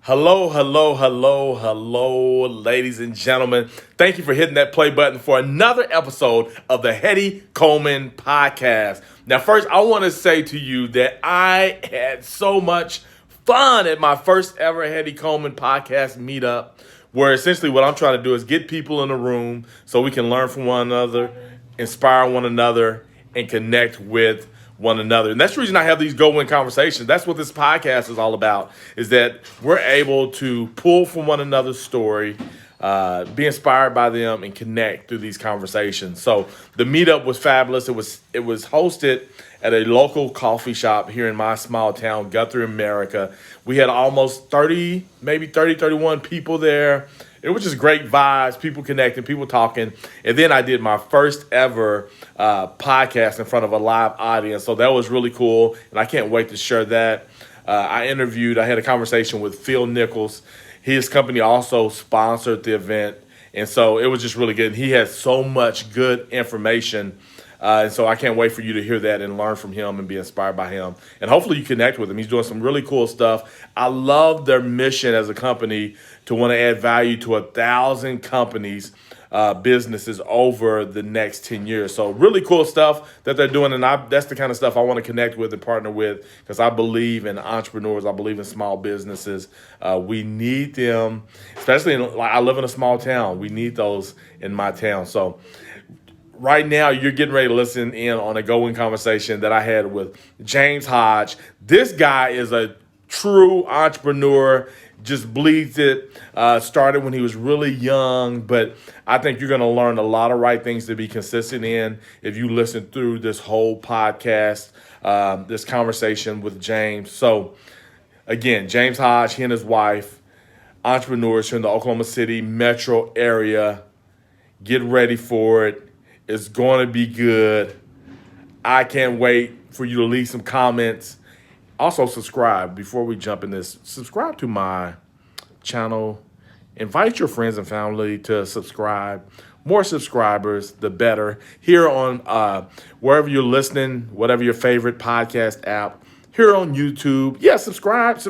Hello, hello, hello, hello, ladies and gentlemen. Thank you for hitting that play button for another episode of the Hetty Coleman Podcast. Now, first, I want to say to you that I had so much fun at my first ever Hetty Coleman Podcast meetup, where essentially what I'm trying to do is get people in a room so we can learn from one another, inspire one another, and connect with one another. And that's the reason I have these go-win conversations. That's what this podcast is all about, is that we're able to pull from one another's story, be inspired by them, and connect through these conversations. So the meetup was fabulous. It was hosted at a local coffee shop here in my small town, Guthrie, America. We had almost 30, maybe 30, 31 people there. It was just great vibes, people connecting, people talking. And then I did my first ever podcast in front of a live audience. So that was really cool. And I can't wait to share that. I had a conversation with Phil Nichols. His company also sponsored the event. And so it was just really good. He has so much good information. And so I can't wait for you to hear that and learn from him and be inspired by him. And hopefully you connect with him. He's doing some really cool stuff. I love their mission as a company to want to add value to 1,000 companies, businesses over the next 10 years. So really cool stuff that they're doing. And that's the kind of stuff I want to connect with and partner with, because I believe in entrepreneurs. I believe in small businesses. We need them, especially I live in a small town. We need those in my town. So right now, you're getting ready to listen in on a go-in conversation that I had with James Hodge. This guy is a true entrepreneur, just bleeds it, started when he was really young, but I think you're going to learn a lot of right things to be consistent in if you listen through this whole podcast, this conversation with James. So, again, James Hodge, he and his wife, entrepreneurs here in the Oklahoma City metro area. Get ready for it. It's going to be good. I can't wait for you to leave some comments. Also, subscribe before we jump in this. Subscribe to my channel. Invite your friends and family to subscribe. More subscribers, the better. Here on wherever you're listening, whatever your favorite podcast app. Here on YouTube. Yeah, subscribe.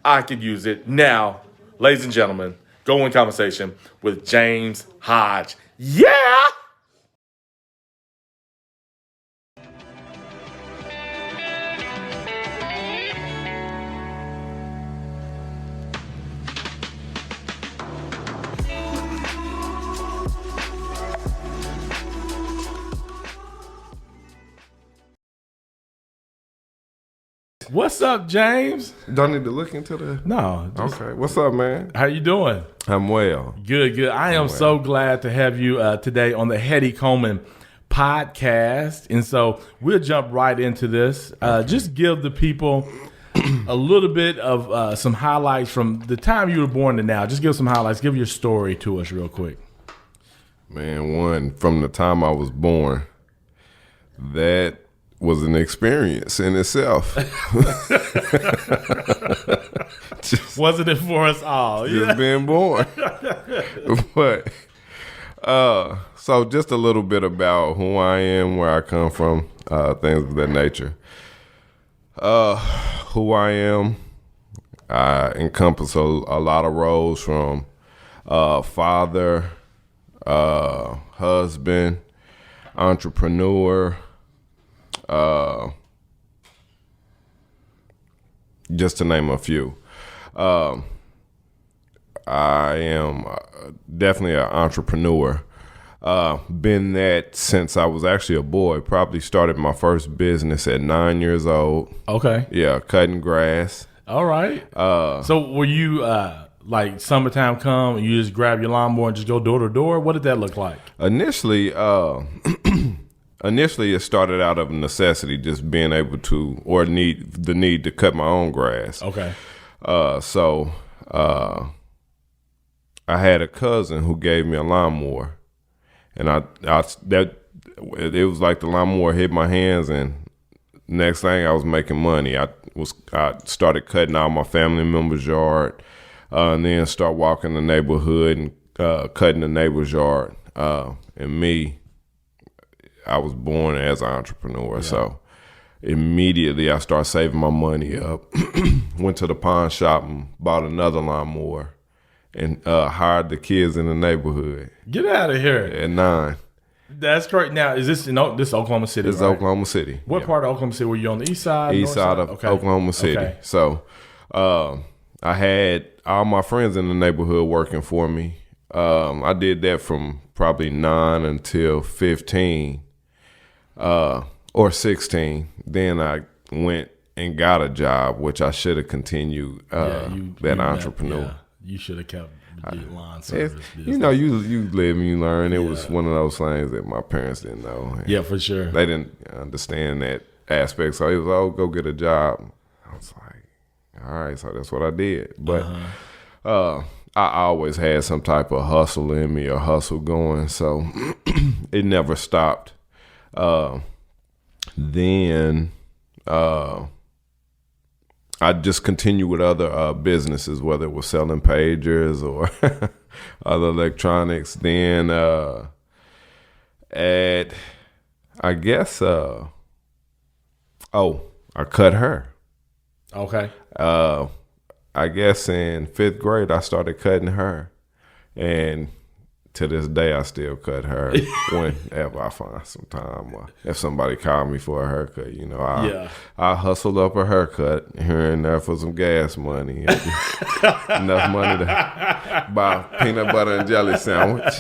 I could use it. Now, ladies and gentlemen, go in conversation with James Hodge. Yeah! What's up, James? Don't need to look into the... No. Okay. What's up, man? How you doing? I'm well. Good. I am so glad to have you today on the Hetty Coleman Podcast. And so we'll jump right into this. Just give the people a little bit of some highlights from the time you were born to now. Just give some highlights. Give your story to us real quick. Man, from the time I was born, that was an experience in itself. Wasn't it for us all? Just being born. But so just a little bit about who I am, where I come from, things of that nature. Who I am, I encompass a lot of roles, from father, husband, entrepreneur, just to name a few. I am definitely an entrepreneur. Been that since I was actually a boy. Probably started my first business at 9 years old. Okay. Yeah, cutting grass. All right. So were you like summertime come and you just grab your lawnmower and just go door to door? What did that look like? Initially, it started out of necessity, just being able to, or the need to cut my own grass. Okay. So I had a cousin who gave me a lawnmower, and it was like the lawnmower hit my hands, and next thing I was making money. I started cutting out my family members' yard, and then start walking the neighborhood and cutting the neighbor's yard. And me, I was born as an entrepreneur, so immediately I started saving my money up. Went to the pawn shop and bought another lawnmower and hired the kids in the neighborhood. Get out of here. At 9. That's great. Now, is this this Oklahoma City? It's right? Oklahoma City. What part of Oklahoma City were you on? The east side? East side of Oklahoma City. Okay. So I had all my friends in the neighborhood working for me. I did that from probably 9 until 15 or 16. Then I went and got a job, which I should have continued that entrepreneur. You should have kept the lawn service business. You know, you live and you learn. It was one of those things that my parents didn't know. Yeah, for sure. They didn't understand that aspect. So it was, go get a job. I was like, all right, so that's what I did. But I always had some type of hustle in me or hustle going. So it never stopped. Then I just continued with other businesses, whether it was selling pagers or other electronics. Then I cut her. Okay. I guess in 5th grade I started cutting her, and to this day I still cut her whenever I find some time. Or if somebody called me for a haircut, you know, I hustled up a haircut here and there for some gas money, enough money to buy a peanut butter and jelly sandwich.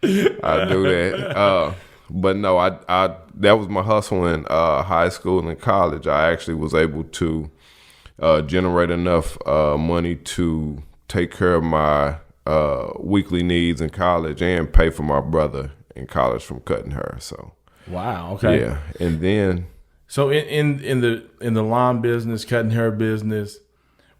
I do that. But no, I that was my hustle in high school and college. I actually was able to generate enough money to take care of my weekly needs in college and pay for my brother in college from cutting her. So wow, okay, yeah, and then so in the lawn business, cutting hair business,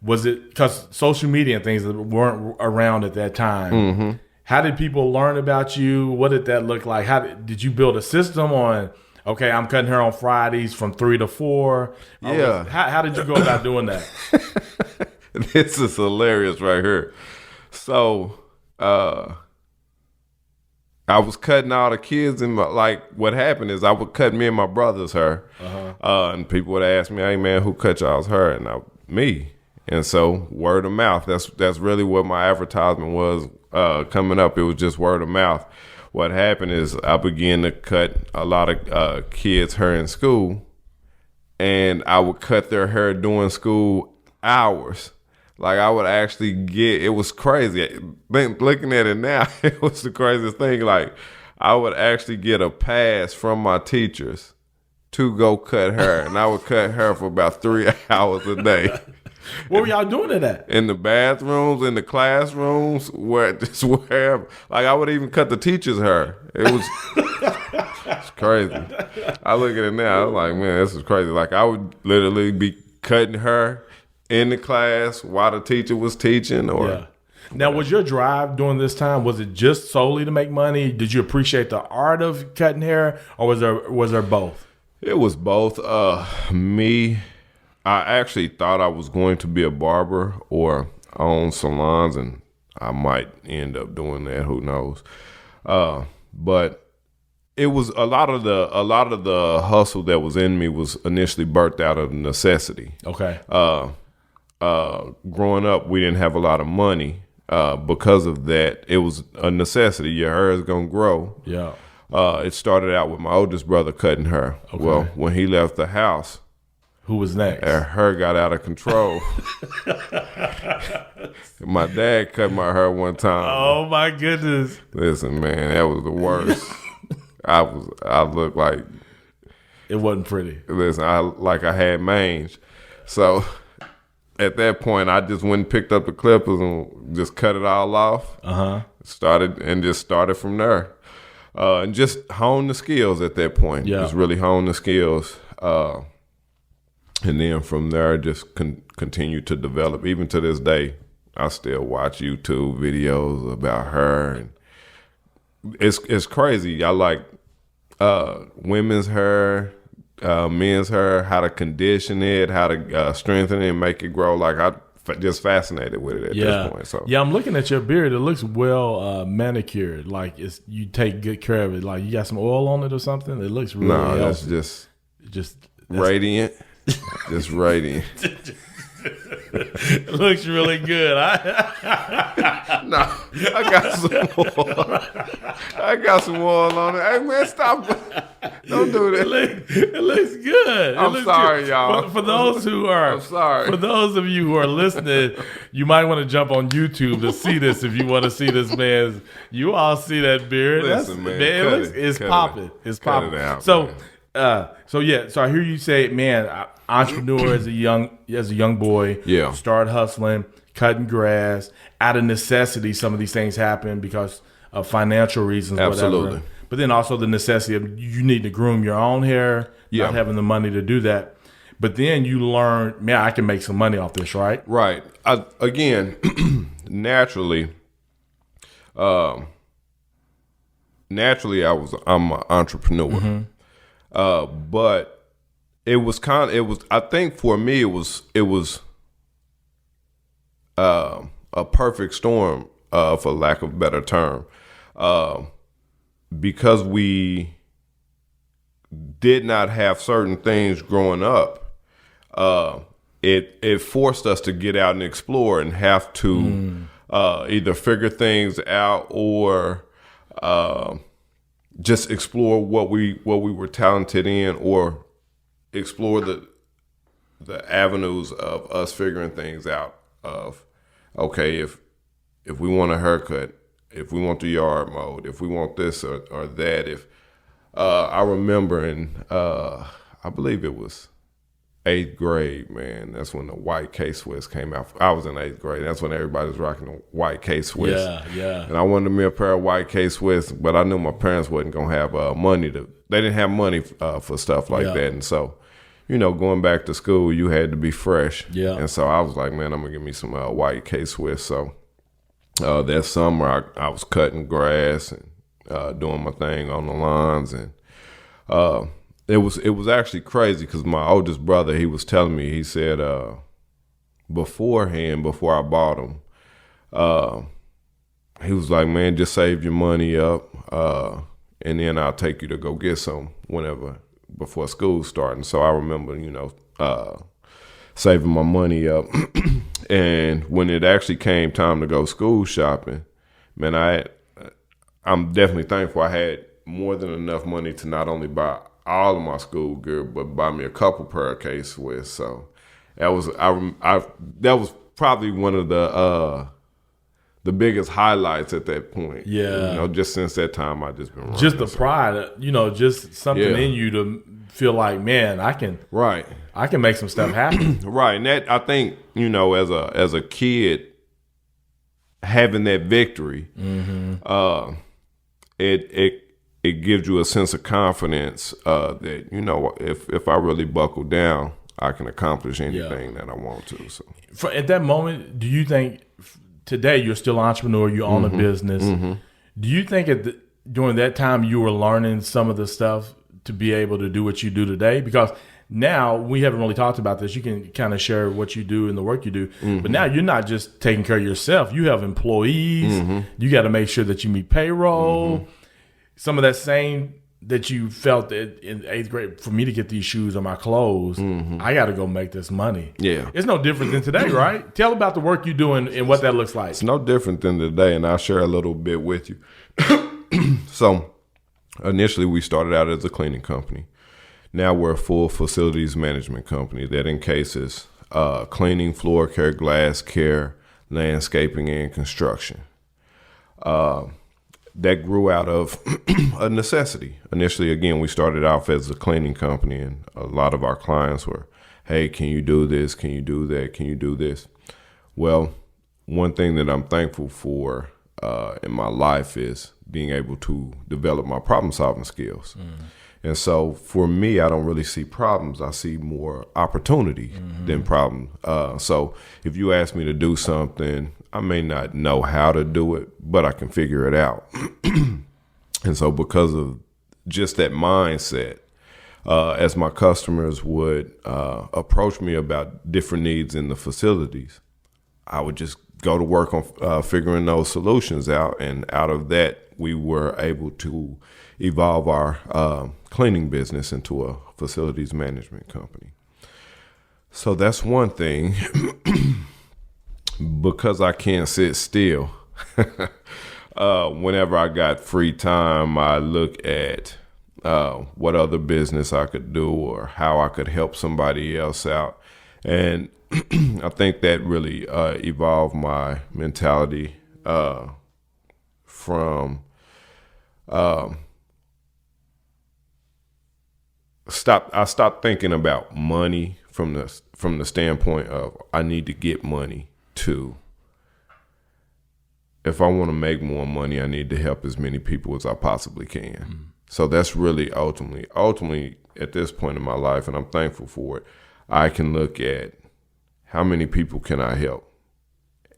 was it because social media and things weren't around at that time? Mm-hmm. How did people learn about you? What did that look like? How did you build a system on? Okay, I'm cutting hair on Fridays from 3 to 4. Yeah. How did you go about doing that? This is hilarious right here. So, I was cutting all the kids in what happened is I would cut me and my brother's hair. And people would ask me, hey man, who cut y'all's hair? And me. And so word of mouth, that's really what my advertisement was coming up. It was just word of mouth. What happened is I began to cut a lot of kids' hair in school, and I would cut their hair during school hours. Like I would actually it was crazy. Looking at it now, it was the craziest thing. Like I would actually get a pass from my teachers to go cut hair, and I would cut hair for about 3 hours a day. Where were y'all doing it at? In the bathrooms, in the classrooms, wherever. Like I would even cut the teachers' hair. It was it's crazy. I look at it now, I'm like, man, this is crazy. Like I would literally be cutting her in the class while the teacher was teaching. Now, was your drive during this time, was it just solely to make money? Did you appreciate the art of cutting hair, or was there both? It was both. I actually thought I was going to be a barber or own salons, and I might end up doing that. Who knows? But it was a lot of the hustle that was in me was initially birthed out of necessity. Okay. Growing up, we didn't have a lot of money. Because of that, it was a necessity. Your hair is gonna grow. Yeah. It started out with my oldest brother cutting her. Okay. Well, when he left the house, who was next? Her got out of control. My dad cut my hair one time. Oh my goodness! Listen, man, that was the worst. I looked like it wasn't pretty. Listen, I had mange. So at that point, I just went and picked up the clippers and just cut it all off. Started from there, and just hone the skills at that point. Yeah, just really hone the skills. And then from there, just continue to develop. Even to this day, I still watch YouTube videos about her, and it's crazy. I like women's hair, men's hair, how to condition it, how to strengthen it and make it grow. Like I'm just fascinated with it at this point. So yeah, I'm looking at your beard. It looks well manicured. Like you take good care of it. Like you got some oil on it or something. It looks really healthy. That's just radiant. Just radiant. It looks really good. No, I got some more. I got some oil on it. Hey, man, stop. Don't do that. It looks good. I'm sorry, y'all. For those who are, I'm sorry. For those of you who are listening, you might want to jump on YouTube to see this if you want to see this man's. You all see that beard. Listen, man, it's popping. It's popping. So I hear you say, man, entrepreneur as a young boy, start hustling, cutting grass. Out of necessity, some of these things happen because of financial reasons. Absolutely. Whatever. But then also the necessity of you need to groom your own hair, not having the money to do that. But then you learn, man, I can make some money off this, right? Right. Again, naturally, I'm an entrepreneur. But I think for me, it was a perfect storm, for lack of a better term, because we did not have certain things growing up. It forced us to get out and explore and have to either figure things out or just explore what we were talented in, or explore the avenues of us figuring things out. Of okay, if we want a haircut, if we want the yard mowed, if we want this or that. If I remember I believe it was 8th grade, man. That's when the white K-Swiss came out. I was in 8th grade. That's when everybody was rocking the white K-Swiss. Yeah. And I wanted me a pair of white K-Swiss, but I knew my parents wasn't gonna have money they didn't have money for stuff like that. And so, going back to school, you had to be fresh. Yeah. And so I was like, man, I'm gonna get me some white K-Swiss. So that summer, I was cutting grass and doing my thing on the lawns, and it was actually crazy because my oldest brother, he was telling me, he said beforehand, before I bought them, he was like, man, just save your money up, and then I'll take you to go get some before school starting. So I remember, saving my money up. And when it actually came time to go school shopping, man, I'm definitely thankful I had more than enough money to not only buy all of my school gear, but buy me a couple pair of K-Swiss. So that was probably one of the biggest highlights at that point. Yeah. Just since that time, I just been running. Just the pride, just something in you to feel like, man, I can make some stuff happen. Right. And that, I think, as a kid, having that victory, it gives you a sense of confidence that, if I really buckle down, I can accomplish anything that I want to. So at that moment, do you think today you're still an entrepreneur, you own a business? Do you think during that time you were learning some of the stuff to be able to do what you do today? Because now we haven't really talked about this. You can kind of share what you do and the work you do, but now you're not just taking care of yourself. You have employees. You got to make sure that you meet payroll. Some of that same that you felt that in 8th grade, for me to get these shoes or my clothes, I got to go make this money. Yeah. It's no different than today, right? Tell about the work you're doing and what that looks like. It's no different than today, and I'll share a little bit with you. So initially we started out as a cleaning company. Now we're a full facilities management company that encases cleaning, floor care, glass care, landscaping, and construction. That grew out of a necessity. Initially, again, we started off as a cleaning company, and a lot of our clients were, hey, can you do this? Can you do that? Can you do this? Well, one thing that I'm thankful for in my life is being able to develop my problem-solving skills. And so for me, I don't really see problems. I see more opportunity than problem. So if you ask me to do something, I may not know how to do it, but I can figure it out. And so because of just that mindset, as my customers would approach me about different needs in the facilities, I would just go to work on figuring those solutions out. And out of that, we were able to evolve our cleaning business into a facilities management company. So that's one thing. Because I can't sit still, whenever I got free time, I look at what other business I could do or how I could help somebody else out. And I think that really evolved my mentality from I stopped thinking about money from the standpoint of I need to get money to if I want to make more money, I need to help as many people as I possibly can. Mm-hmm. So that's really ultimately at this point in my life, and I'm thankful for it, I can look at how many people can I help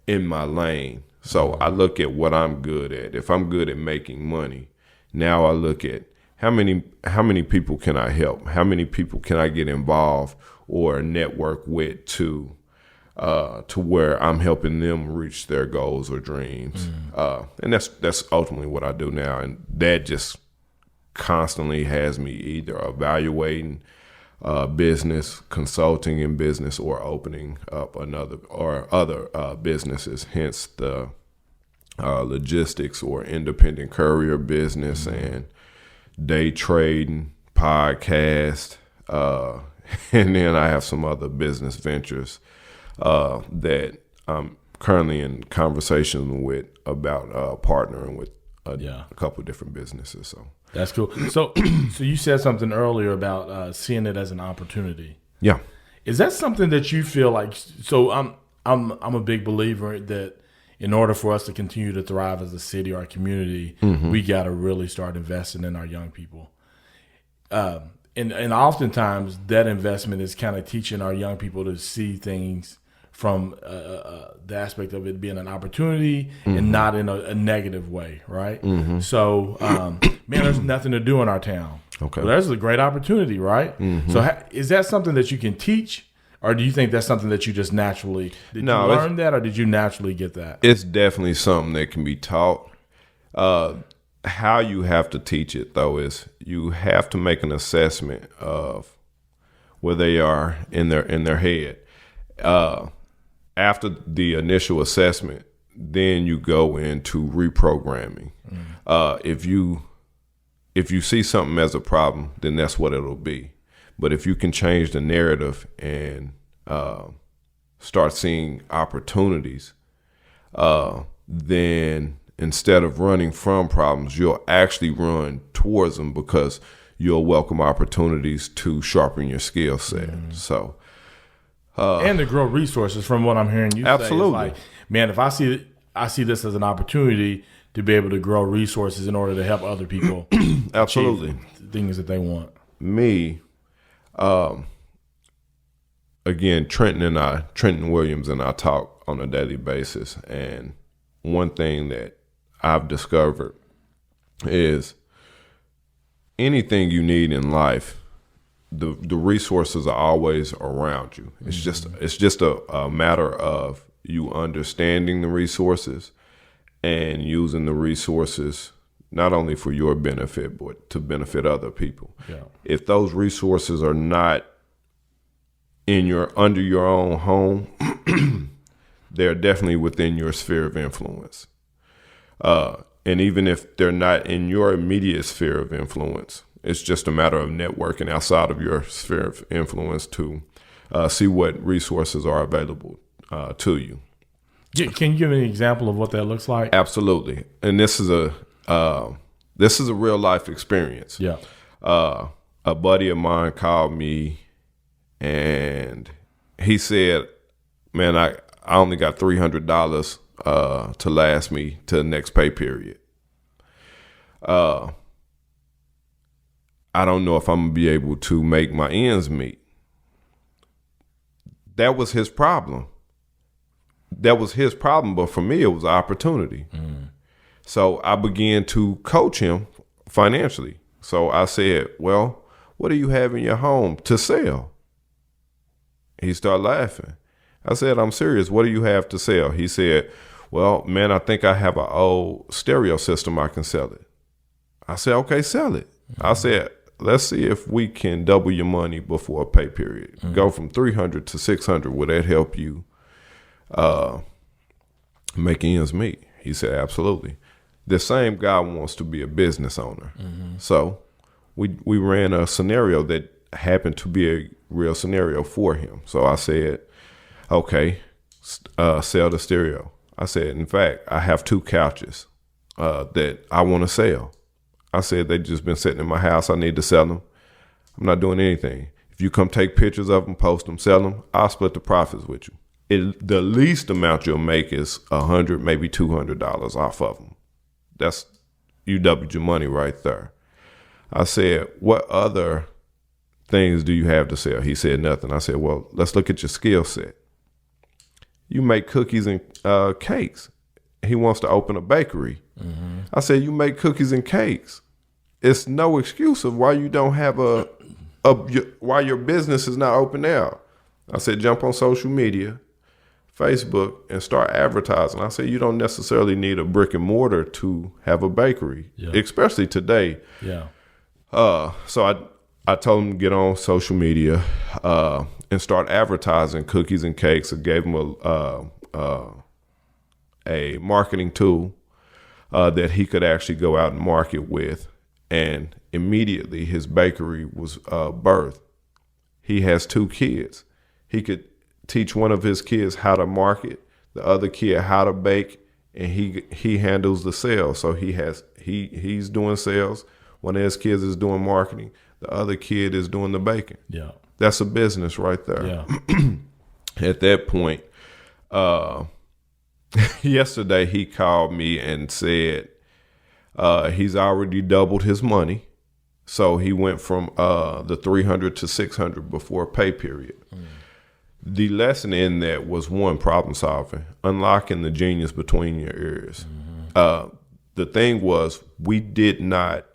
in my lane. So I look at what I'm good at. If I'm good at making money, now I look at how many people can I help? How many people can I get involved or network with to where I'm helping them reach their goals or dreams. And that's ultimately what I do now. And that just constantly has me either evaluating business, consulting in business, or opening up other businesses, hence the logistics or independent courier business and day trading, podcast, and then I have some other business ventures that I'm currently in conversation with about partnering with a couple of different businesses. So that's cool. So you said something earlier about seeing it as an opportunity. Yeah. Is that something that you feel like? So I'm a big believer that in order for us to continue to thrive as a city or a community, we got to really start investing in our young people. And oftentimes that investment is kind of teaching our young people to see things from the aspect of it being an opportunity and not in a negative way, right? So, man, there's nothing to do in our town. Okay. Well, there's a great opportunity, right? So is that something that you can teach, or do you think that's something that you just naturally – did you learn that, or did you naturally get that? It's definitely something that can be taught. How you have to teach it, though, is you have to make an assessment of where they are in their head. After the initial assessment, then you go into reprogramming. If you see something as a problem, then that's what it'll be. But if you can change the narrative and start seeing opportunities, then instead of running from problems, you'll actually run towards them because you'll welcome opportunities to sharpen your skill set. So, and to grow resources, from what I'm hearing you absolutely. Say, it's like, man, if I see this as an opportunity to be able to grow resources in order to help other people absolutely things that they want. Me, again, Trenton Williams and I talk on a daily basis, and one thing that I've discovered is anything you need in life, the resources are always around you. It's just a matter of you understanding the resources and using the resources not only for your benefit but to benefit other people. Yeah. If those resources are not under your own home, they're definitely within your sphere of influence. And even if they're not in your immediate sphere of influence, it's just a matter of networking outside of your sphere of influence to see what resources are available to you. Can you give me an example of what that looks like? Absolutely. And this is a real life experience. Yeah. A buddy of mine called me and he said, man, I only got $300 to last me to the next pay period. I don't know if I'm going to be able to make my ends meet. That was his problem. But for me, it was an opportunity. So I began to coach him financially. So I said, well, what do you have in your home to sell? He started laughing. I said, I'm serious. What do you have to sell? He said, Well, man, I think I have an old stereo system. I can sell it. I said, okay, sell it. I said, let's see if we can double your money before a pay period. Go from 300 to 600. Will that help you make ends meet? He said, absolutely. The same guy wants to be a business owner. So we ran a scenario that happened to be a real scenario for him. So I said, okay, sell the stereo. I said, in fact, I have 2 couches that I want to sell. I said, they just been sitting in my house. I need to sell them. I'm not doing anything. If you come take pictures of them, post them, sell them, I'll split the profits with you. The least amount you'll make is $100, maybe $200 off of them. That's, you doubled your money right there. I said, what other things do you have to sell? He said, nothing. I said, well, let's look at your skill set. You make cookies and cakes. He wants to open a bakery. I said, you make cookies and cakes. It's no excuse of why you don't have why your business is not open now. I said, jump on social media, Facebook, and start advertising. I said, you don't necessarily need a brick and mortar to have a bakery, especially today. Yeah. So I told him to get on social media and start advertising cookies and cakes. I gave him a marketing tool that he could actually go out and market with. And immediately his bakery was birthed. He has 2 kids. He could teach one of his kids how to market, the other kid how to bake, and he handles the sales. So he's doing sales. One of his kids is doing marketing. The other kid is doing the baking. Yeah. That's a business right there. Yeah. At that point, yesterday he called me and said he's already doubled his money. So he went from the 300 to 600 before pay period. The lesson in that was, one, problem solving, unlocking the genius between your ears. The thing was, we did not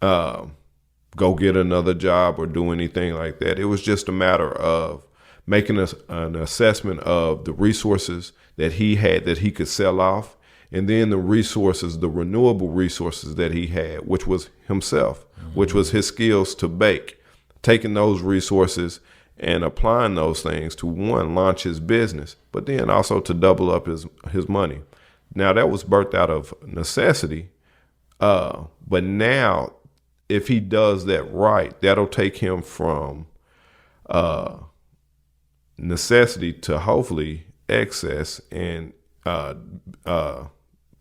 go get another job or do anything like that. It was just a matter of making an assessment of the resources that he had that he could sell off, and then the resources, the renewable resources that he had, which was himself, which was his skills to bake, taking those resources and applying those things to, one, launch his business, but then also to double up his money. Now, that was birthed out of necessity, but now if he does that right, that'll take him from necessity to hopefully excess, and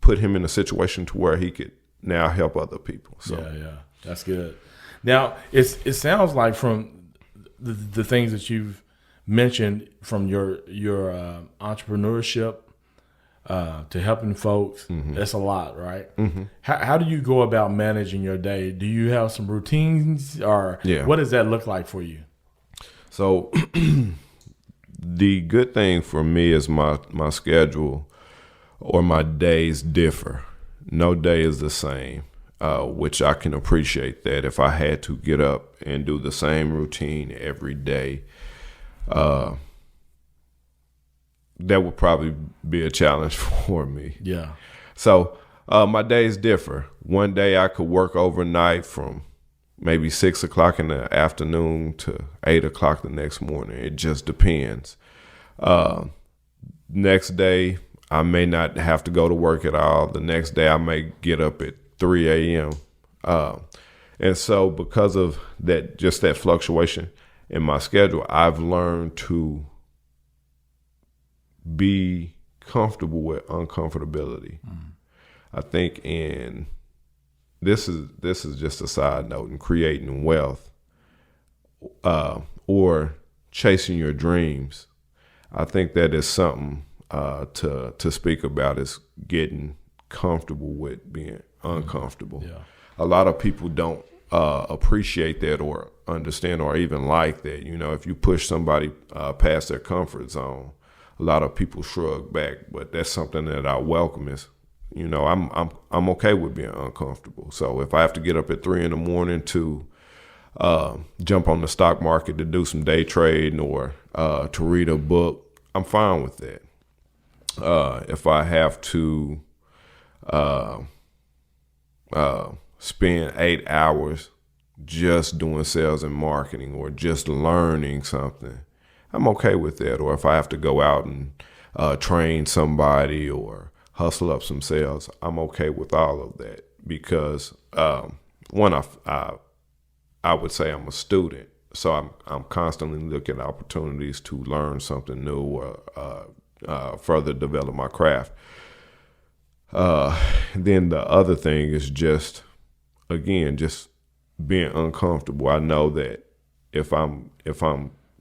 put him in a situation to where he could now help other people. So yeah, that's good. Now, it sounds like from the things that you've mentioned, from your entrepreneurship to helping folks, that's a lot, right? How do you go about managing your day? Do you have some routines, or what does that look like for you? So the good thing for me is my schedule or my days differ. No day is the same, which I can appreciate that. If I had to get up and do the same routine every day, that would probably be a challenge for me. Yeah. So my days differ. One day I could work overnight from maybe 6 o'clock in the afternoon to 8 o'clock the next morning. It just depends. Next day, I may not have to go to work at all. The next day, I may get up at 3 a.m. And so because of that, just that fluctuation in my schedule, I've learned to be comfortable with uncomfortability. I think this is just a side note, in creating wealth or chasing your dreams. I think that is something to speak about, is getting comfortable with being uncomfortable. Yeah. A lot of people don't appreciate that or understand or even like that. You know, if you push somebody past their comfort zone, a lot of people shrug back. But that's something that I welcome. Is, you know, I'm okay with being uncomfortable. So if I have to get up at 3 a.m. to jump on the stock market to do some day trading or to read a book, I'm fine with that. if I have to spend 8 hours just doing sales and marketing or just learning something, I'm okay with that. Or if I have to go out and train somebody or hustle up some sales, I'm okay with all of that because one, I would say I'm a student, so I'm constantly looking at opportunities to learn something new or further develop my craft. Then the other thing is just being uncomfortable. I know that if I'm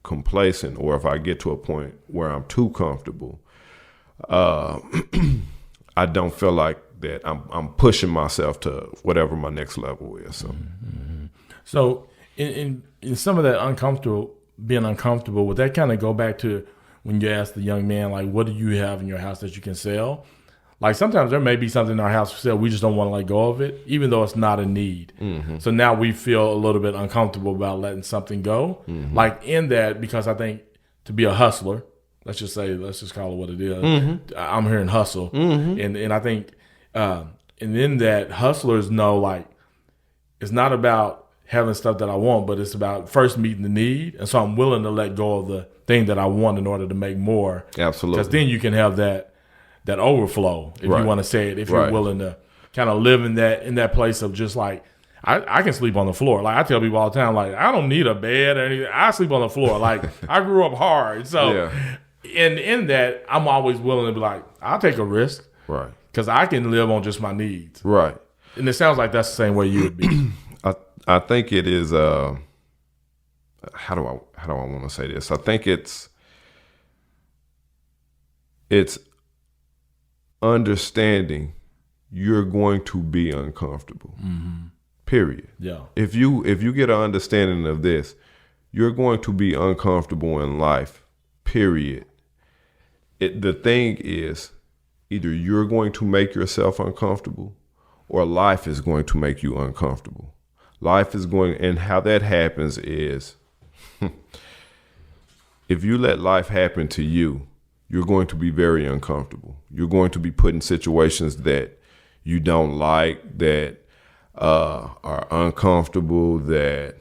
complacent or if I get to a point where I'm too comfortable, I don't feel like that I'm pushing myself to whatever my next level is. So, so in some of that being uncomfortable, would that kind of go back to when you ask the young man, like, what do you have in your house that you can sell? Like sometimes there may be something in our house for sale, we just don't want to let go of it, even though it's not a need. Mm-hmm. So now we feel a little bit uncomfortable about letting something go. Mm-hmm. Like in that, because I think to be a hustler, let's just call it what it is. Mm-hmm. I'm hearing hustle. Mm-hmm. And I think, and in that, hustlers know, like, it's not about having stuff that I want, but it's about first meeting the need. And so I'm willing to let go of the thing that I want in order to make more. Absolutely. Because then you can have that overflow, if you want to say it, if you're willing to kind of live in that place of just like, I can sleep on the floor. Like I tell people all the time, like, I don't need a bed or anything. I sleep on the floor. Like I grew up hard. So in that, I'm always willing to be like, I'll take a risk. Right. Because I can live on just my needs. Right. And it sounds like that's the same way you would be. I think it is, how do I want to say this? I think it's understanding you're going to be uncomfortable. Mm-hmm. Period. Yeah. If you get an understanding of this, you're going to be uncomfortable in life. Period. The thing is, either you're going to make yourself uncomfortable, or life is going to make you uncomfortable. Life is going, and how that happens is, if you let life happen to you, you're going to be very uncomfortable. You're going to be put in situations that you don't like, that are uncomfortable, that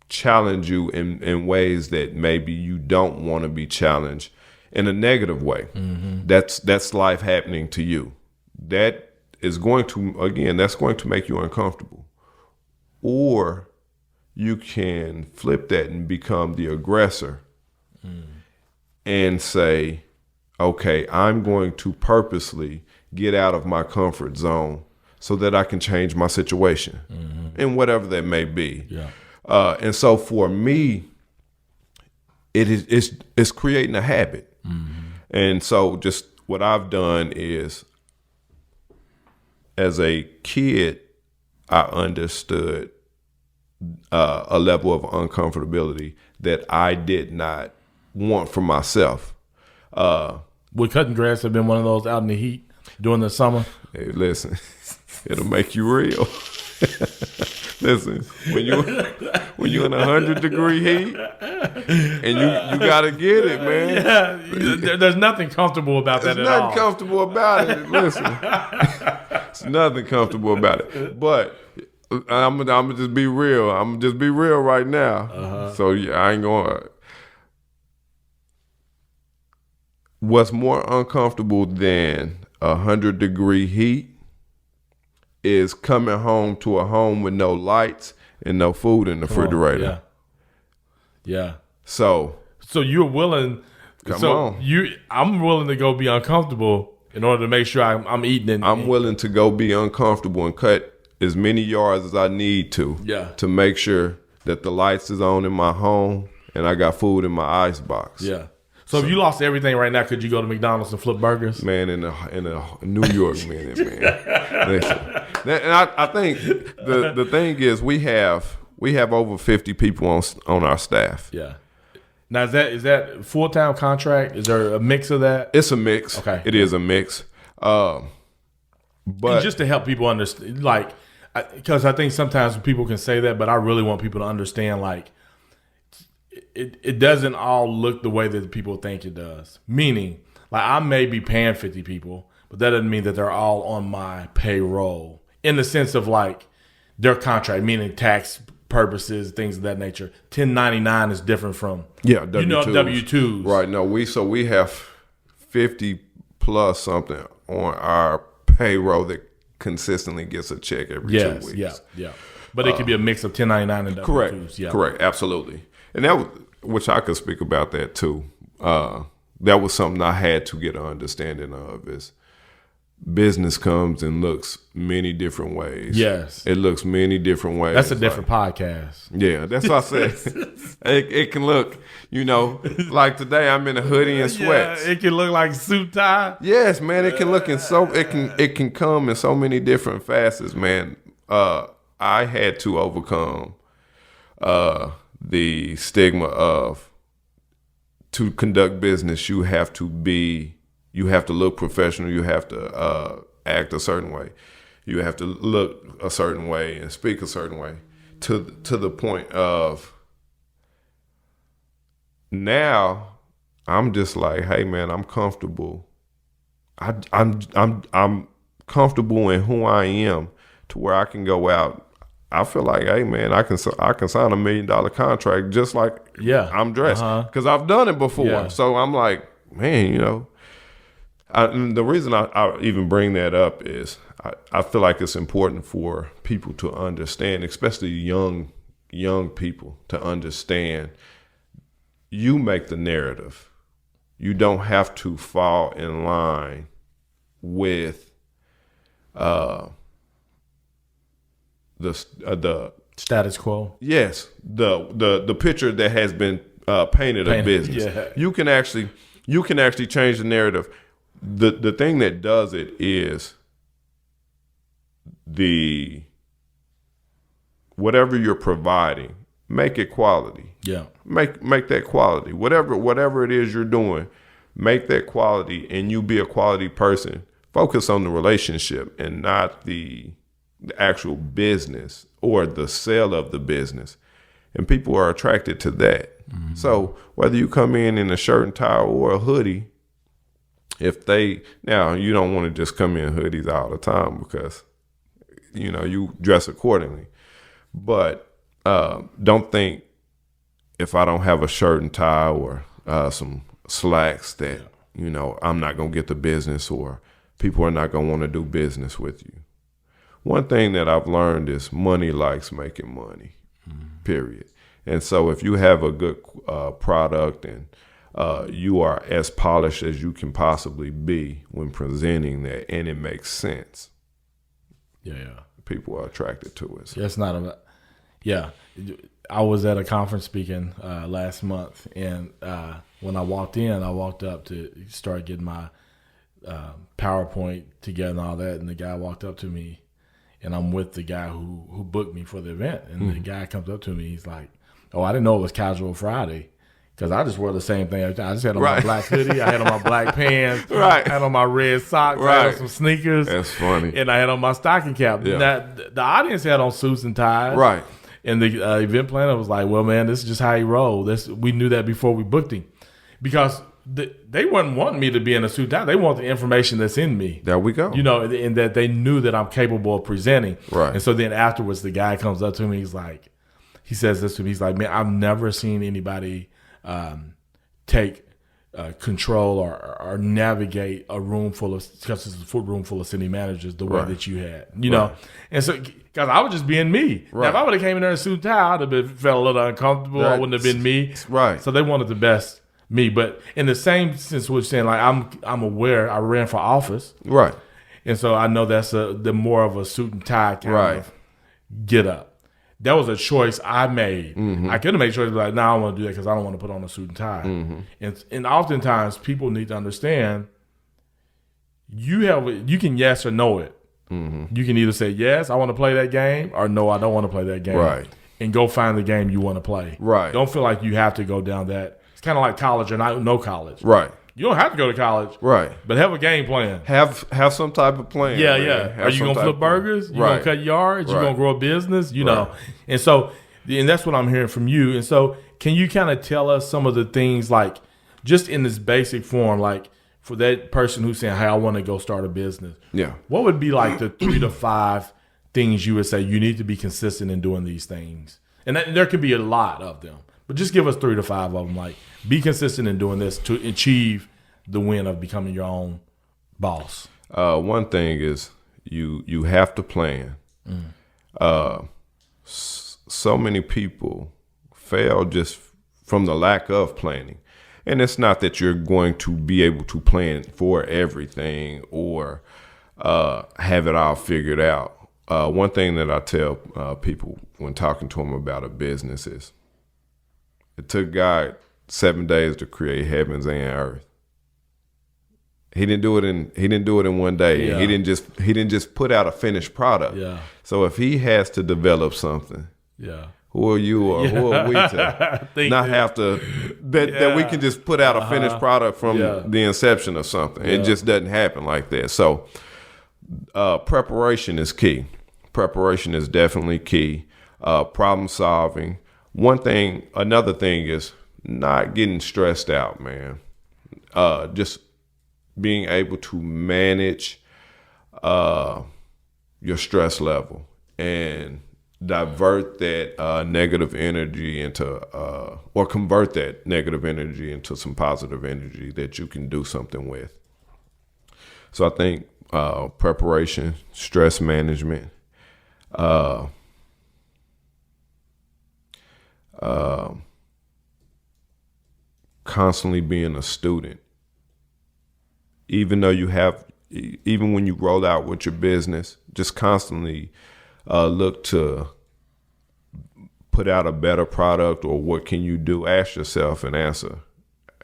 challenge you in ways that maybe you don't want to be challenged in a negative way. Mm-hmm. That's life happening to you. That is going to, that's going to make you uncomfortable. Or you can flip that and become the aggressor and say, okay, I'm going to purposely get out of my comfort zone so that I can change my situation, and whatever that may be. Yeah. And so for me, it's creating a habit. Mm-hmm. And so just what I've done is, as a kid, I understood a level of uncomfortability that I did not want for myself. Would cutting grass have been one of those out in the heat during the summer? Hey, listen, it'll make you real. Listen, when you in 100-degree heat, and you gotta get it, man. Yeah, there's nothing comfortable about that at all. There's nothing comfortable about it. Listen, it's nothing comfortable about it. But I'm gonna just be real. I'm gonna just be real right now. Uh-huh. So yeah, I ain't gonna. What's more uncomfortable than 100-degree heat is coming home to a home with no lights and no food in the refrigerator. Yeah. So you're willing. I'm willing to go be uncomfortable in order to make sure I'm eating. I'm willing to go be uncomfortable and cut as many yards as I need to. Yeah. To make sure that the lights is on in my home and I got food in my icebox. Yeah. So if you lost everything right now, could you go to McDonald's and flip burgers? Man, in a New York minute, man. Listen, and I think the thing is we have over 50 people on our staff. Yeah. Now is that full-time contract? Is there a mix of that? It's a mix. Okay. It is a mix. But and just to help people understand, like, because I think sometimes people can say that, but I really want people to understand, like, it doesn't all look the way that people think it does. Meaning, like I may be paying 50 people, but that doesn't mean that they're all on my payroll in the sense of like their contract, meaning tax purposes, things of that nature. 1099 is different from W-2s. W-2s. Right. No, we have 50 plus something on our payroll that consistently gets a check every 2 weeks. Yeah. But it could be a mix of 1099 and W-2s. Correct. Yeah. Correct. Absolutely. And that was, which I could speak about that too. That was something I had to get an understanding of is business comes and looks many different ways. Yes. It looks many different ways. That's a different podcast. Yeah, that's what I said. it can look, like today I'm in a hoodie and sweats. Yeah, it can look like suit tie. Yes, man, it can look in it can come in so many different facets, man. I had to overcome the stigma of to conduct business, you have to look professional. You have to act a certain way. You have to look a certain way and speak a certain way. To the point of now, I'm just like, hey man, I'm comfortable. I'm comfortable in who I am to where I can go out. I feel like, hey man, I can sign $1 million contract just like I'm dressed because I've done it before. Yeah. So I'm like, man, and the reason I even bring that up is I feel like it's important for people to understand, especially young people, to understand. You make the narrative. You don't have to fall in line with the status quo. Yes, the picture that has been painted of business. Yeah. You can actually change the narrative. The thing that does it is whatever you're providing, make it quality. Yeah. Make that quality. Whatever it is you're doing, make that quality, and you be a quality person. Focus on the relationship and not the actual business or the sale of the business. And people are attracted to that. Mm-hmm. So whether you come in a shirt and tie or a hoodie, now you don't want to just come in hoodies all the time because, you dress accordingly. But don't think if I don't have a shirt and tie or some slacks that, I'm not going to get the business or people are not going to want to do business with you. One thing that I've learned is money likes making money, period. And so if you have a good product and you are as polished as you can possibly be when presenting that and it makes sense, people are attracted to it. It's not about, I was at a conference speaking last month, and when I walked up to start getting my PowerPoint together and all that, and the guy walked up to me, and I'm with the guy who booked me for the event, and the guy comes up to me, he's like, "Oh, I didn't know it was Casual Friday." Because I just wore the same thing. I just had on my black hoodie. I had on my black pants. I had on my red socks. I had on some sneakers. That's funny. And I had on my stocking cap. Yeah. Now, the audience had on suits and ties. Right. And the event planner was like, well, man, this is just how he rolled. We knew that before we booked him. Because they weren't wanting me to be in a suit and tie. They want the information that's in me. There we go. And that they knew that I'm capable of presenting. Right. And so then afterwards, the guy comes up to me. He says this to me. He's like, man, I've never seen anybody take control or navigate a room full of, because it's a room full of city managers the way that you had, know. And so, because I was just being me. Right. Now, if I would have came in there in a suit and tie, I'd have felt a little uncomfortable. I wouldn't have been me. Right. So they wanted the best me. But in the same sense, what you're saying, like I'm aware I ran for office. Right. And so I know that's the more of a suit and tie kind of get up. That was a choice I made. Mm-hmm. I could have made choices like, no, I don't want to do that because I don't want to put on a suit and tie. Mm-hmm. And oftentimes people need to understand you can yes or no it. Mm-hmm. You can either say, yes, I want to play that game, or no, I don't want to play that game. Right. And go find the game you want to play. Right. Don't feel like you have to go down that. It's kind of like college or no college. Right. You don't have to go to college. Right. But have a game plan. Have some type of plan. Yeah, man. Are you going to flip burgers? You going to cut yards? You going to grow a business? You know. And so, and that's what I'm hearing from you. And so can you kind of tell us some of the things, like just in this basic form, like for that person who's saying, hey, I want to go start a business. Yeah. What would be like the 3 to 5 things you would say you need to be consistent in doing these things? And there could be a lot of them, but just give us 3 to 5 of them. Like, be consistent in doing this to achieve the win of becoming your own boss. One thing is you have to plan. So many people fail just from the lack of planning. And it's not that you're going to be able to plan for everything or have it all figured out. One thing that I tell people when talking to them about a business is it took God 7 days to create heavens and earth. He didn't do it in one day. Yeah. He didn't just put out a finished product. Yeah. So if he has to develop something, Yeah. who are you or who are we to not have to that we can just put out a finished product from the inception of something. It just doesn't happen like that. So preparation is key. Preparation is definitely key. Problem solving. Another thing is not getting stressed out, man. Just being able to manage your stress level and divert that negative energy into or convert that negative energy into some positive energy that you can do something with. So I think preparation, stress management, constantly being a student. Even when you roll out with your business, just constantly look to put out a better product, or what can you do? Ask yourself and answer,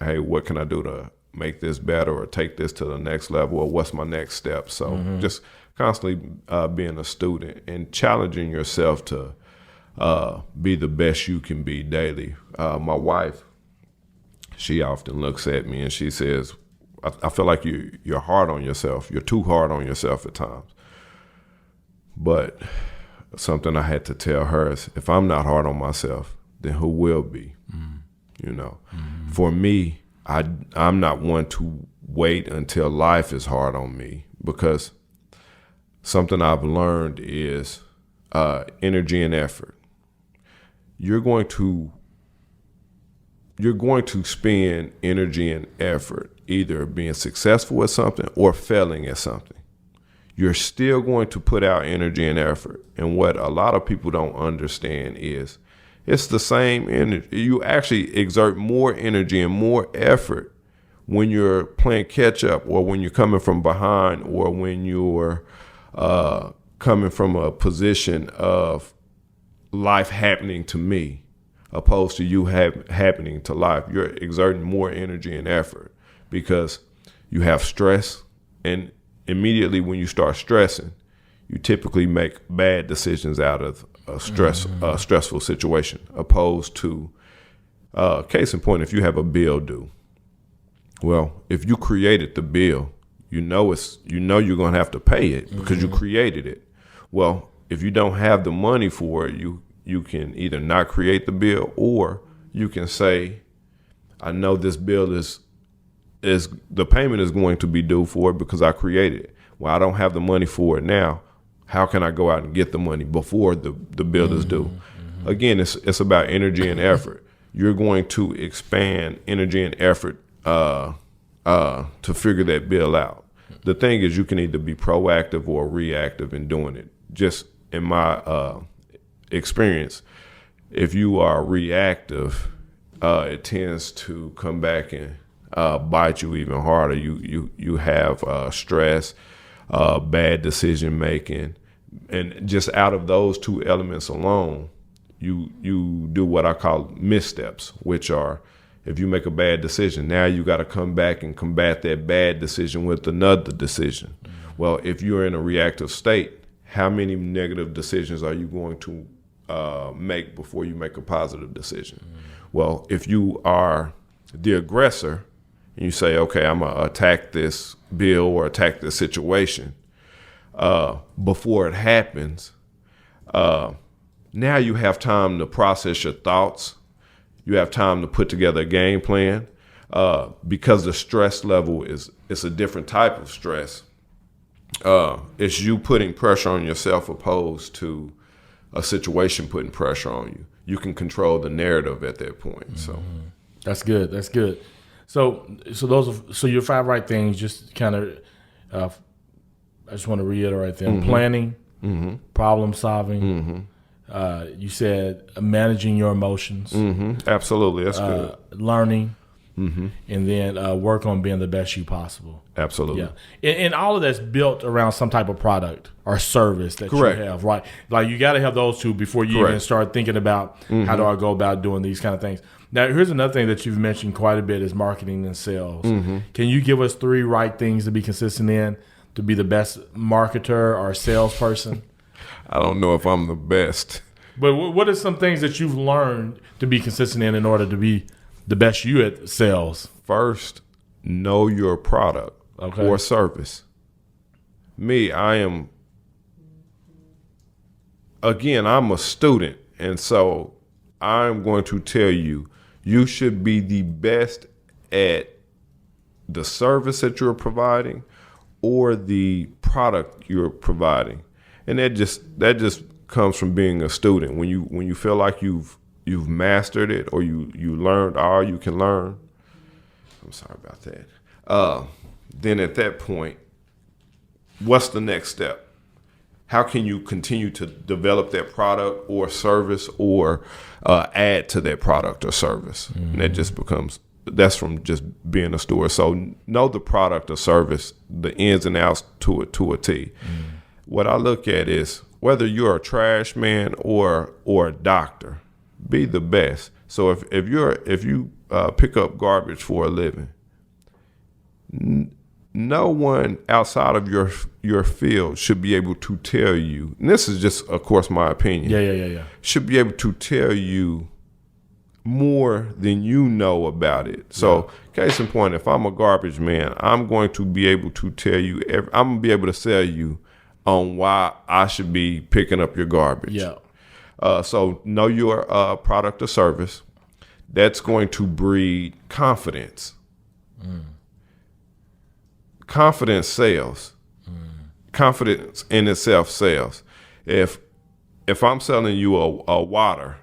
hey, what can I do to make this better or take this to the next level, or what's my next step? So just constantly being a student and challenging yourself to be the best you can be daily. My wife, she often looks at me and she says, I feel like you're hard on yourself. You're too hard on yourself at times. But something I had to tell her is, if I'm not hard on myself, then who will be? You know, for me, I'm not one to wait until life is hard on me, because something I've learned is energy and effort. You're going to spend energy and effort either being successful at something or failing at something. You're still going to put out energy and effort. And what a lot of people don't understand is it's the same energy. You actually exert more energy and more effort when you're playing catch up, or when you're coming from behind, or when you're coming from a position of life happening to me, opposed to you happening to life. You're exerting more energy and effort because you have stress, and immediately when you start stressing, you typically make bad decisions out of a stressful situation, opposed to, case in point, if you have a bill due. Well, if you created the bill, you know you're going to have to pay it because you created it. Well, if you don't have the money for it, you can either not create the bill, or you can say, I know this bill is the payment is going to be due for it because I created it. Well, I don't have the money for it now. How can I go out and get the money before the bill is due? Again, it's about energy and effort. You're going to expand energy and effort to figure that bill out. The thing is, you can either be proactive or reactive in doing it. Just in my experience, if you are reactive, it tends to come back and bite you even harder. You have stress, bad decision making, and just out of those two elements alone, you do what I call missteps, which are, if you make a bad decision, now you got to come back and combat that bad decision with another decision. Well, if you're in a reactive state, how many negative decisions are you going to make before you make a positive decision? Well, if you are the aggressor and you say, okay, I'm going to attack this bill or attack this situation before it happens, now you have time to process your thoughts. You have time to put together a game plan because the stress level it's a different type of stress. It's you putting pressure on yourself opposed to a situation putting pressure on you. You can control the narrative at that point. So that's good. That's good. So your 5 right things. Just kind of, I just want to reiterate them: planning, problem solving. You said managing your emotions. Absolutely, that's good. Learning, and then work on being the best you possible. Absolutely. Yeah, and all of that's built around some type of product or service that Correct. you have, right? Like you got to have those two before you Correct. even start thinking about how do I go about doing these kind of things. Now, here's another thing that you've mentioned quite a bit is marketing and sales. Can you give us 3 right things to be consistent in to be the best marketer or salesperson? I don't know if I'm the best. But what are some things that you've learned to be consistent in order to be the best you at sales? First, know your product or service. Me, I'm a student, and so I'm going to tell you, you should be the best at the service that you're providing or the product you're providing. And that just comes from being a student. When you feel like you've mastered it or you learned all you can learn. I'm sorry about that. Then at that point, what's the next step? How can you continue to develop that product or service or add to that product or service? And that's from just being a steward. So know the product or service, the ins and outs to a T. What I look at is whether you're a trash man or a doctor, be the best. So if you pick up garbage for a living, no one outside of your field should be able to tell you, and this is just, of course, my opinion. Yeah. Should be able to tell you more than you know about it. So, case in point, if I'm a garbage man, I'm going to be able to tell you, I'm going to be able to sell you on why I should be picking up your garbage. Yeah. So know your product or service. That's going to breed confidence. Confidence sells. Confidence in itself sells. If I'm selling you a water,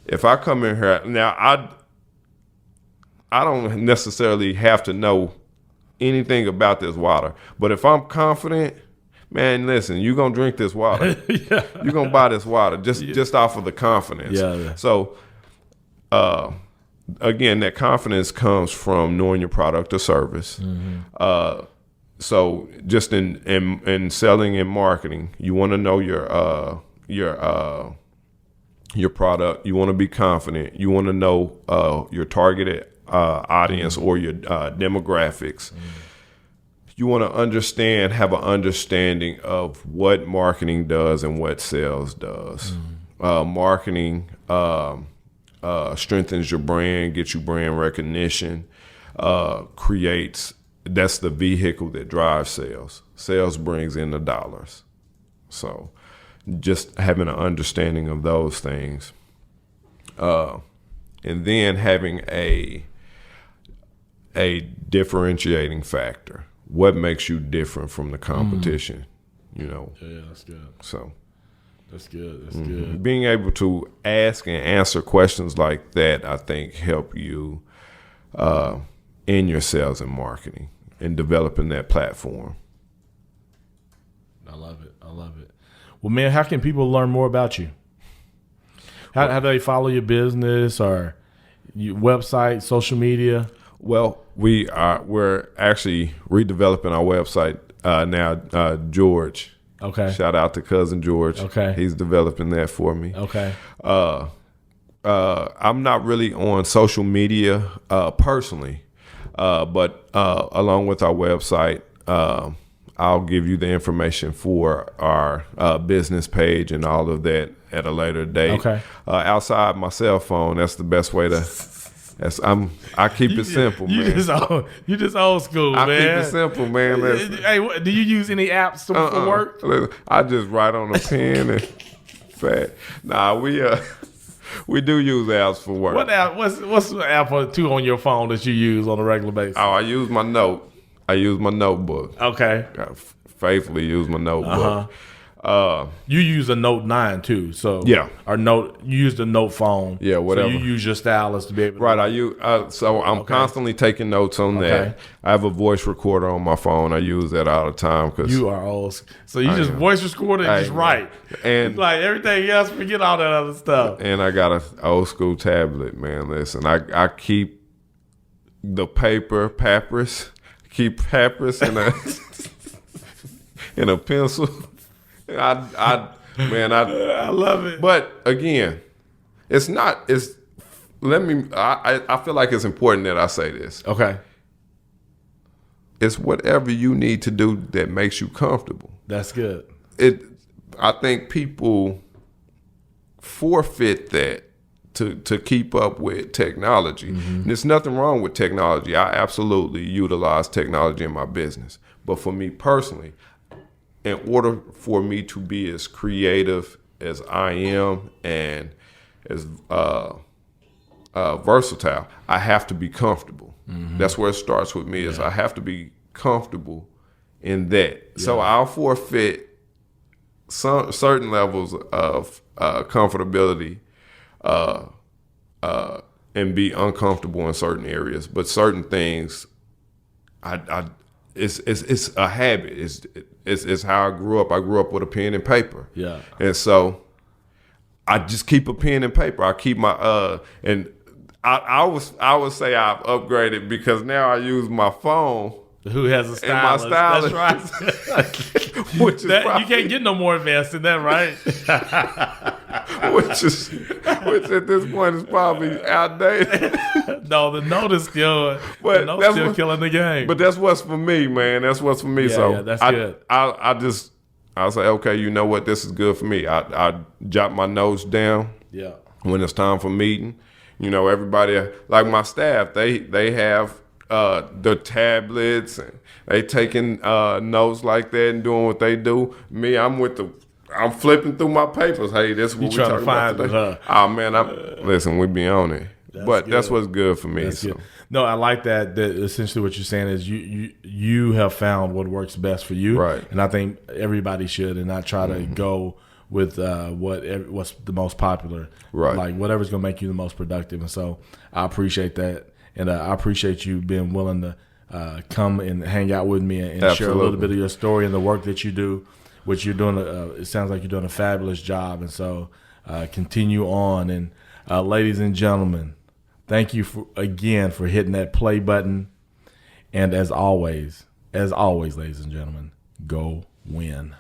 if I come in here now, I don't necessarily have to know anything about this water, but if I'm confident, man, listen, you're gonna drink this water. You're gonna buy this water just off of the confidence. Yeah. So again, that confidence comes from knowing your product or service. So just in selling and marketing, you want to know your product. You want to be confident. You want to know your targeted audience or your demographics. You want to have an understanding of what marketing does and what sales does. Marketing strengthens your brand, gets you brand recognition, that's the vehicle that drives sales. Sales brings in the dollars. So just having an understanding of those things. And then having a differentiating factor. What makes you different from the competition, Yeah, that's good. So that's good. That's good. Being able to ask and answer questions like that, I think, help you in your sales and marketing and developing that platform. I love it. Well, man, how can people learn more about you? How do they follow your business or your website, social media? Well, we're actually redeveloping our website now. George, okay, shout out to cousin George. Okay, he's developing that for me. Okay. I'm not really on social media personally, but along with our website, I'll give you the information for our business page and all of that at a later date. Okay. Outside my cell phone, that's the best way to. I keep it simple, man. You just old school, man. I keep it simple, man. Hey, do you use any apps for work? I just write on a pen and fat. Nah, We do use apps for work. What app? What's the app or two on your phone that you use on a regular basis? Oh, I use my notebook. Okay. I faithfully use my notebook. You use a Note 9 too, so Yeah. Or you use the Note phone. Yeah, whatever. So you use your stylus to be able to Right, I use so I'm constantly taking notes on that. I have a voice recorder on my phone. I use that all the time because You are old. So you just voice record and just write. And it's like everything else, forget all that other stuff. And I got an old school tablet, man. Listen, I keep the papyrus. Keep papyrus in a in a pencil. I love it. But again, I feel like it's important that I say this. Okay. It's whatever you need to do that makes you comfortable. That's good. I think people forfeit that to keep up with technology. And there's nothing wrong with technology. I absolutely utilize technology in my business. But for me personally, in order for me to be as creative as I am and as versatile, I have to be comfortable. That's where it starts with me. Is I have to be comfortable in that. Yeah. So I'll forfeit certain levels of comfortability and be uncomfortable in certain areas, but certain things, it's a habit. It's how I grew up. I grew up with a pen and paper. Yeah. And so I just keep a pen and paper. I keep my and I would say I've upgraded because now I use my phone. Who has a stylus? And my stylus. That's right. Which is you can't get no more advanced than that, right? which at this point is probably outdated. No, the note is still, killing the game. But that's what's for me, man. That's what's for me. Yeah, that's good. I'll say, okay, you know what? This is good for me. I jot my notes down. Yeah. When it's time for meeting, everybody, like my staff, they have their tablets and they taking notes like that and doing what they do. Me, I'm flipping through my papers. Hey, this is what we're talking about today. Oh man, listen, we be on it. That's what's good for me. That's good. No, I like that. That essentially what you're saying is you have found what works best for you, right? And I think everybody should, and not try to go with what's the most popular, right? Like whatever's gonna make you the most productive. And so I appreciate that, and I appreciate you being willing to come and hang out with me and share a little bit of your story and the work that you do, which you're doing. It sounds like you're doing a fabulous job, and so continue on. And ladies and gentlemen, thank you again for hitting that play button. And as always, ladies and gentlemen, go win.